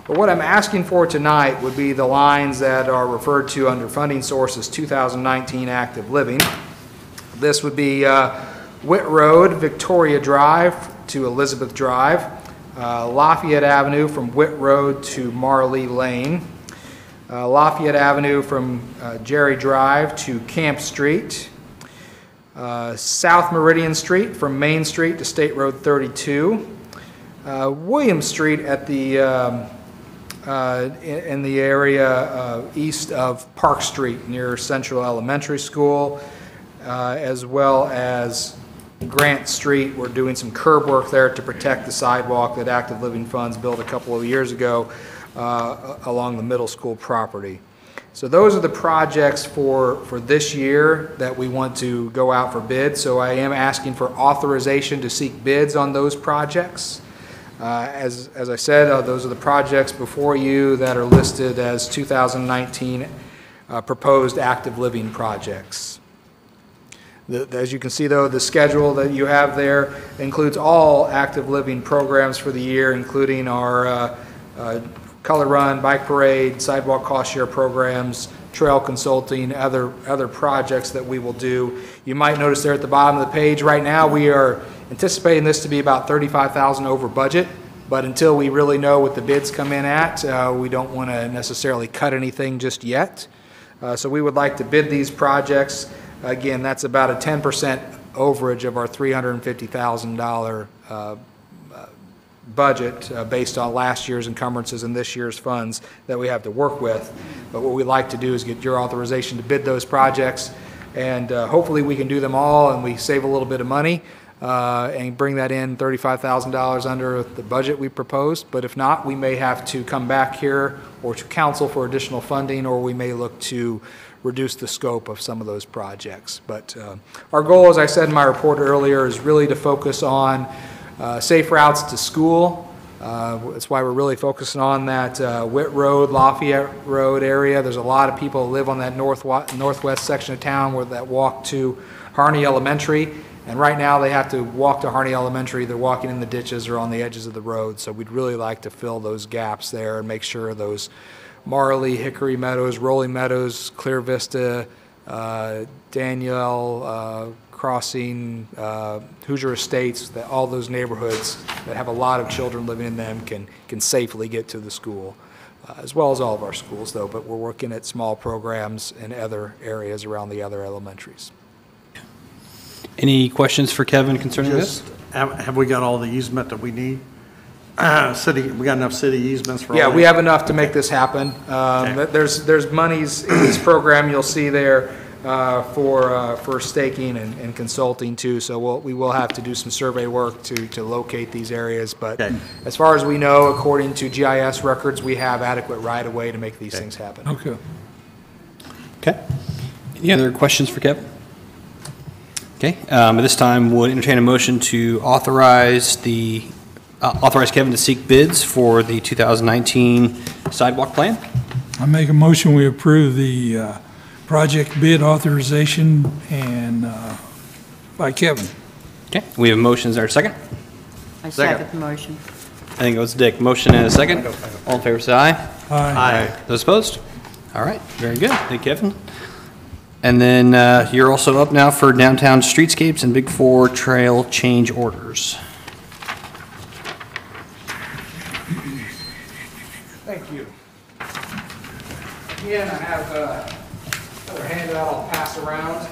But what I'm asking for tonight would be the lines that are referred to under funding sources 2019 active living. This would be Witt Road, Victoria Drive to Elizabeth Drive, Lafayette Avenue from Witt Road to Marley Lane, Lafayette Avenue from Jerry Drive to Camp Street, South Meridian Street from Main Street to State Road 32, William Street at the in the area east of Park Street near Central Elementary School, as well as Grant Street. We're doing some curb work there to protect the sidewalk that Active Living Funds built a couple of years ago along the middle school property. So those are the projects for this year that we want to go out for bid. So I am asking for authorization to seek bids on those projects. As I said, those are the projects before you that are listed as 2019 proposed active living projects. As you can see, though, the schedule that you have there includes all active living programs for the year, including our color run, bike parade, sidewalk cost share programs, trail consulting, other projects that we will do. You might notice there at the bottom of the page, right now, we are anticipating this to be about $35,000 over budget, but until we really know what the bids come in at, we don't want to necessarily cut anything just yet. So we would like to bid these projects. Again, that's about a 10% overage of our $350,000 budget based on last year's encumbrances and this year's funds that we have to work with. But what we'd like to do is get your authorization to bid those projects, and hopefully we can do them all and we save a little bit of money and bring that in $35,000 under the budget we proposed. But if not, we may have to come back here or to council for additional funding, or we may look to reduce the scope of some of those projects. But our goal, as I said in my report earlier, is really to focus on safe routes to school. That's why we're really focusing on that Witt Road, Lafayette Road area. There's a lot of people who live on that northwest section of town that walk to Harney Elementary. And right now they have to walk to Harney Elementary. They're walking in the ditches or on the edges of the road. So we'd really like to fill those gaps there and make sure those Marley, Hickory Meadows, Rolling Meadows, Clear Vista, Danielle, Crossing, Hoosier Estates, that all those neighborhoods that have a lot of children living in them can safely get to the school, as well as all of our schools, though. But we're working at small programs in other areas around the other elementaries. Any questions for Kevin concerning Just, this? have we got all the easement that we need? We got enough city easements for all Yeah, that? we have enough to make this happen. There's monies in this program you'll see there for staking and consulting too. So we will have to do some survey work to locate these areas. But as far as we know, according to GIS records, we have adequate right-of-way to make these things happen. Okay. Okay. Any other questions for Kevin? Okay. At this time, we'll entertain a motion to authorize Kevin to seek bids for the 2019 sidewalk plan. I make a motion, we approve the project bid authorization and by Kevin. Okay. We have a motion. Is there a second? I second the motion. I think it was Dick. Motion and a second. All in favor, say aye. Aye. Those opposed? All right. Very good. Thank you, Kevin. And then you're also up now for downtown streetscapes and Big Four trail change orders. Thank you. Again, I have another handout I'll pass around.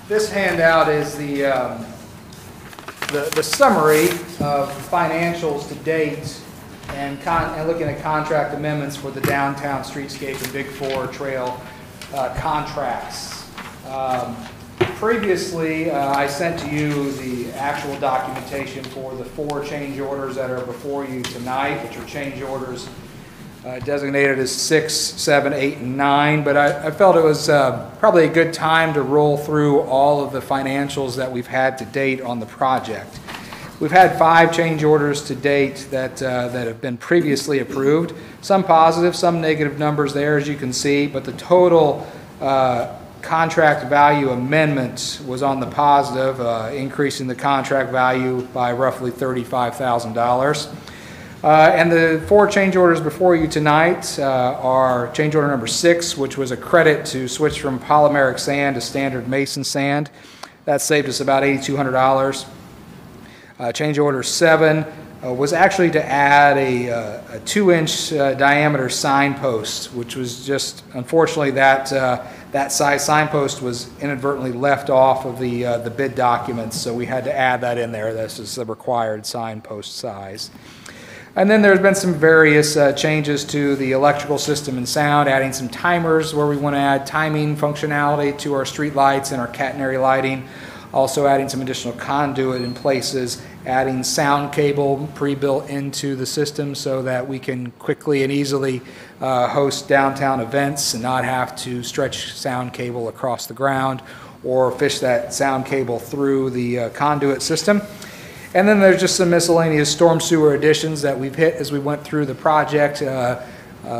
This handout is the summary of financials to date and looking at contract amendments for the downtown streetscape and Big Four trail contracts. Previously, I sent to you the actual documentation for the 4 change orders that are before you tonight, which are change orders designated as 6, 7, 8, and 9. But I felt it was probably a good time to roll through all of the financials that we've had to date on the project. We've had 5 change orders to date that have been previously approved. Some positive, some negative numbers there, as you can see, but the total contract value amendment was on the positive, increasing the contract value by roughly $35,000. And the 4 change orders before you tonight are change order number 6, which was a credit to switch from polymeric sand to standard mason sand. That saved us about $8,200. Change order 7 was actually to add a 2-inch diameter signpost, which was just, unfortunately, that size signpost was inadvertently left off of the bid documents, so we had to add that in there. This is the required signpost size. And then there's been some various changes to the electrical system and sound, adding some timers where we want to add timing functionality to our street lights and our catenary lighting. Also adding some additional conduit in places, adding sound cable pre-built into the system so that we can quickly and easily host downtown events and not have to stretch sound cable across the ground or fish that sound cable through the conduit system. And then there's just some miscellaneous storm sewer additions that we've hit as we went through the project.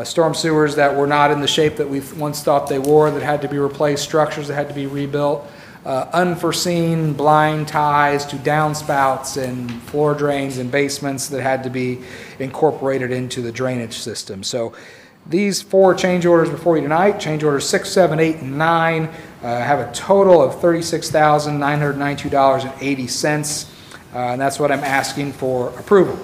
storm sewers that were not in the shape that we once thought they were, that had to be replaced, structures that had to be rebuilt, unforeseen blind ties to downspouts and floor drains and basements that had to be incorporated into the drainage system. So these 4 change orders before you tonight, change orders 6, 7, 8, and 9, have a total of $36,992.80, and that's what I'm asking for approval.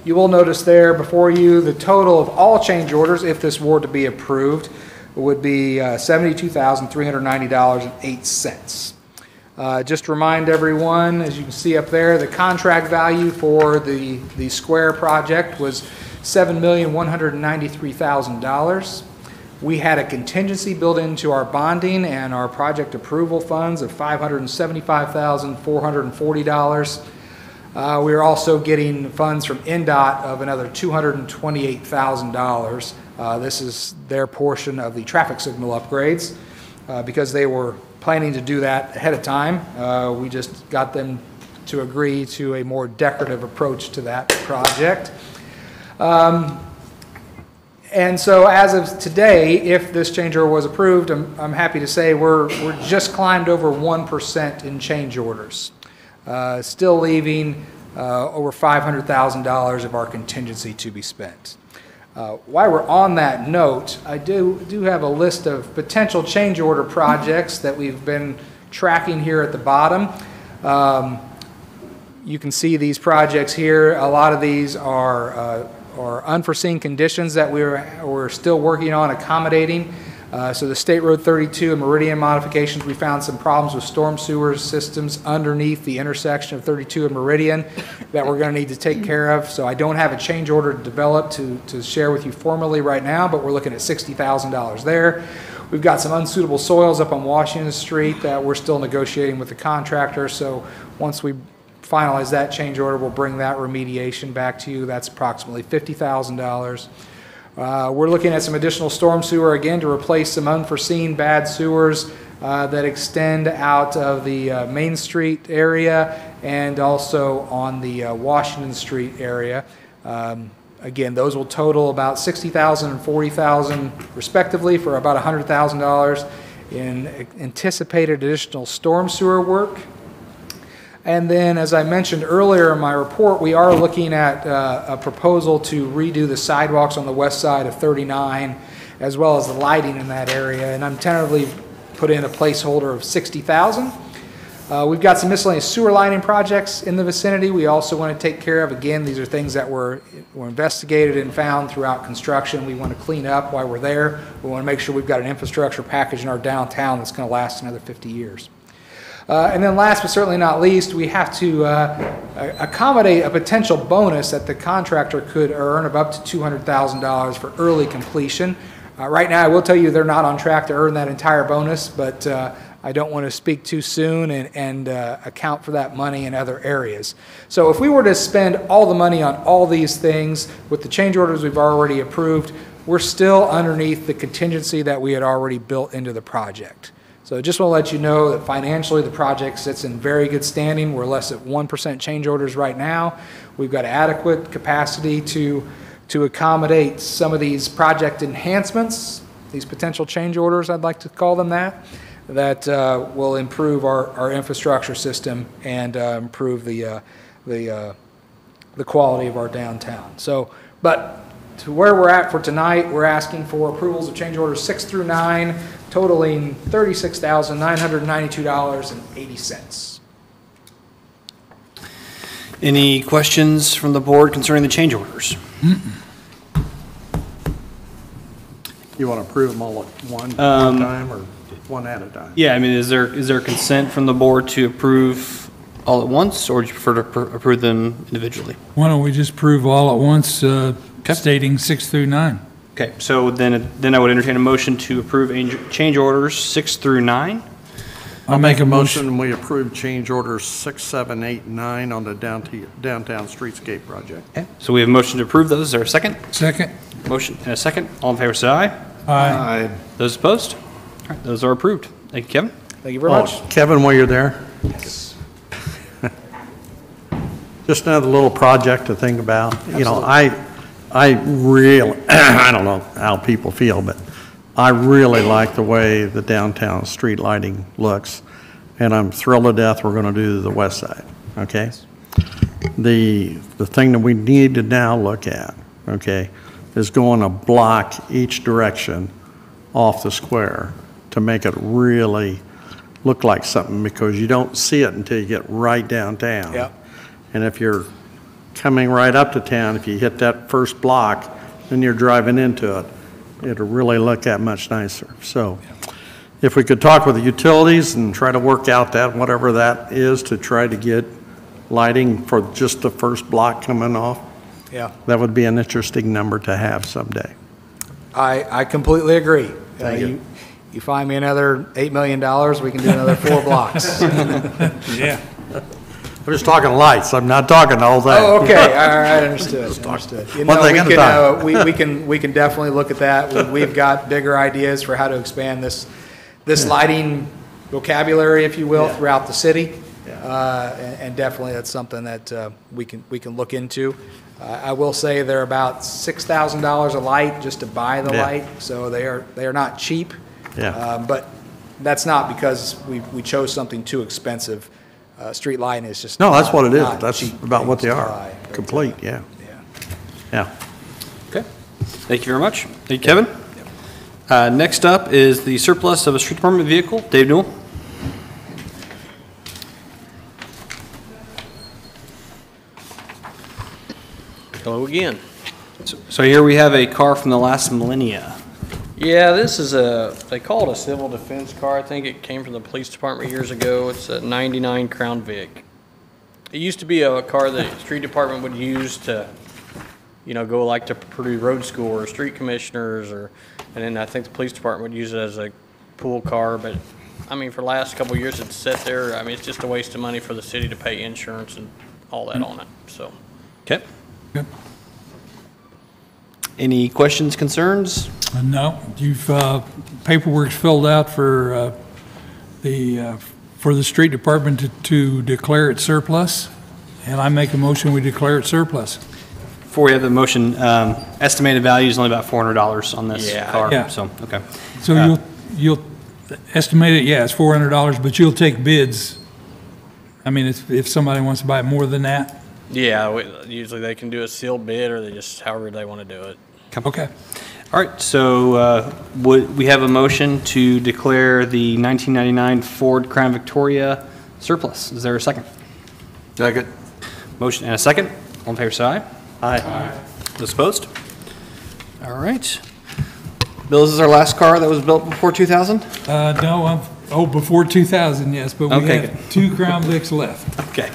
You will notice there before you the total of all change orders, if this were to be approved, would be $72,390.08. Just to remind everyone, as you can see up there, the contract value for the square project was $7,193,000. We had a contingency built into our bonding and our project approval funds of $575,440. We are also getting funds from NDOT of another $228,000. This is their portion of the traffic signal upgrades. Because they were planning to do that ahead of time, we just got them to agree to a more decorative approach to that project. And so as of today, if this change order was approved, I'm happy to say we're just climbed over 1% in change orders. Still leaving over $500,000 of our contingency to be spent. While we're on that note, I do have a list of potential change order projects that we've been tracking here at the bottom. You can see these projects here. A lot of these are unforeseen conditions that we're still working on accommodating. So the State Road 32 and Meridian modifications, we found some problems with storm sewer systems underneath the intersection of 32 and Meridian that we're going to need to take care of. So I don't have a change order developed to share with you formally right now, but we're looking at $60,000 there. We've got some unsuitable soils up on Washington Street that we're still negotiating with the contractor. So once we finalize that change order, we'll bring that remediation back to you. That's approximately $50,000. We're looking at some additional storm sewer again to replace some unforeseen bad sewers that extend out of the Main Street area and also on the Washington Street area. Again, those will total about $60,000 and $40,000 respectively for about $100,000 in anticipated additional storm sewer work. And then, as I mentioned earlier in my report, we are looking at a proposal to redo the sidewalks on the west side of 39, as well as the lighting in that area. And I'm tentatively put in a placeholder of $60,000. We've got some miscellaneous sewer lining projects in the vicinity we also want to take care of. Again, these are things that were investigated and found throughout construction. We want to clean up while we're there. We want to make sure we've got an infrastructure package in our downtown that's going to last another 50 years. And then last but certainly not least, we have to accommodate a potential bonus that the contractor could earn of up to $200,000 for early completion. Right now, I will tell you they're not on track to earn that entire bonus, but I don't want to speak too soon and account for that money in other areas. So if we were to spend all the money on all these things with the change orders we've already approved, we're still underneath the contingency that we had already built into the project. So I just want to let you know that financially the project sits in very good standing. We're less at 1% change orders right now. We've got adequate capacity to accommodate some of these project enhancements, these potential change orders, I'd like to call them that will improve our infrastructure system and improve the quality of our downtown. So, but to where we're at for tonight, we're asking for approvals of change orders 6 through 9, totaling $36,992.80. Any questions from the board concerning the change orders? You want to approve them all at one time or one at a time? Yeah, I mean, is there consent from the board to approve all at once, or do you prefer to approve them individually? Why don't we just approve all at once, stating 6 through 9? Okay, so then I would entertain a motion to approve change orders 6 through 9. I'll make a motion. We approve change orders 6, 7, 8, 9 on the downtown streetscape project. Okay, so we have a motion to approve those. Is there a second? Second. Motion and a second. All in favor say aye. Aye. Those opposed? All right, those are approved. Thank you, Kevin. Thank you very much. Kevin, while you're there. Yes. Just another little project to think about. You know, I really, I don't know how people feel, but I really like the way the downtown street lighting looks, and I'm thrilled to death we're going to do the west side, okay? The thing that we need to now look at, okay, is going a block each direction off the square to make it really look like something, because you don't see it until you get right downtown. Yep. And if you're coming right up to town, if you hit that first block, then you're driving into it, it'll really look that much nicer. So if we could talk with the utilities and try to work out that, whatever that is, to try to get lighting for just the first block coming off, Yeah, that would be an interesting number to have someday. I completely agree. Thank you. You find me another $8 million, we can do another 4 blocks. Yeah. I'm just talking lights, I'm not talking the whole thing. Oh, okay, all right, understood. You One know, thing at a time. we can definitely look at that. We've got bigger ideas for how to expand this lighting vocabulary, if you will, throughout the city. And definitely that's something that we can look into. I will say they're about $6,000 a light just to buy the light, so they are not cheap. Yeah. But that's not because we chose something too expensive. Street lighting is just No, that's what it is. not That's cheap about what they things to are. buy. But, Complete, yeah. Yeah. Okay. Thank you very much. Thank you, Kevin. Next up is the surplus of a street department vehicle. Dave Newell. Hello again. So here we have a car from the last millennia. Yeah, this is they call it a civil defense car. I think it came from the police department years ago. It's a 99 Crown Vic. It used to be a car that the street department would use to, go like to Purdue Road School or street commissioners, and then I think the police department would use it as a pool car. But, I mean, for the last couple of years it's sat there. I mean, it's just a waste of money for the city to pay insurance and all that on it, so. Okay. Good. Any questions, concerns? No, paperwork's filled out for the street department to declare it surplus, and I make a motion we declare it surplus. Before we have the motion, estimated value is only about $400 on this car. Yeah. So, okay. So you'll estimate it, it's $400, but you'll take bids. I mean, if somebody wants to buy more than that? Yeah, usually they can do a sealed bid or they just however they want to do it. Okay. All right, so we have a motion to declare the 1999 Ford Crown Victoria surplus. Is there a second? Second. Motion and a second. All in favor, say aye. Aye. Those opposed? All right. Bill, is this our last car that was built before 2000? No, before 2000, yes, but we Okay, have 2 Crown Vics left. Okay.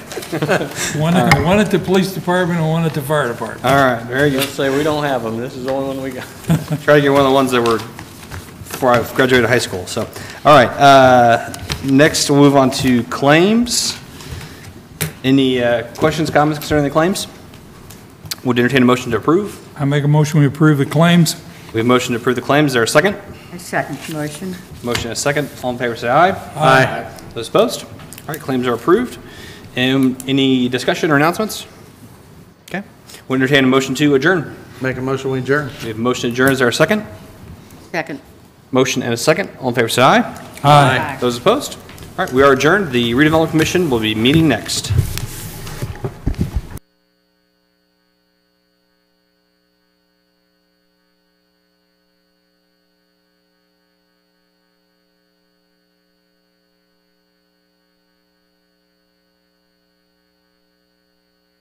One at the police department and one at the fire department. All right, very good. Let's say we don't have them. This is the only one we got. Try to get one of the ones that were before I graduated high school. So, all right. Next, we'll move on to claims. Any questions, comments concerning the claims? Would entertain a motion to approve. I make a motion we approve the claims. We have a motion to approve the claims. Is there a second? I second the motion. Motion and a second. All in favor, say aye. Aye. Those opposed? All right, claims are approved. Any discussion or announcements? Okay. Would entertain a motion to adjourn. Make a motion, we adjourn. We have a motion to adjourn. Is there a second? Second. Motion and a second. All in favor, say aye. Aye. Those opposed? All right, we are adjourned. The redevelopment commission will be meeting next.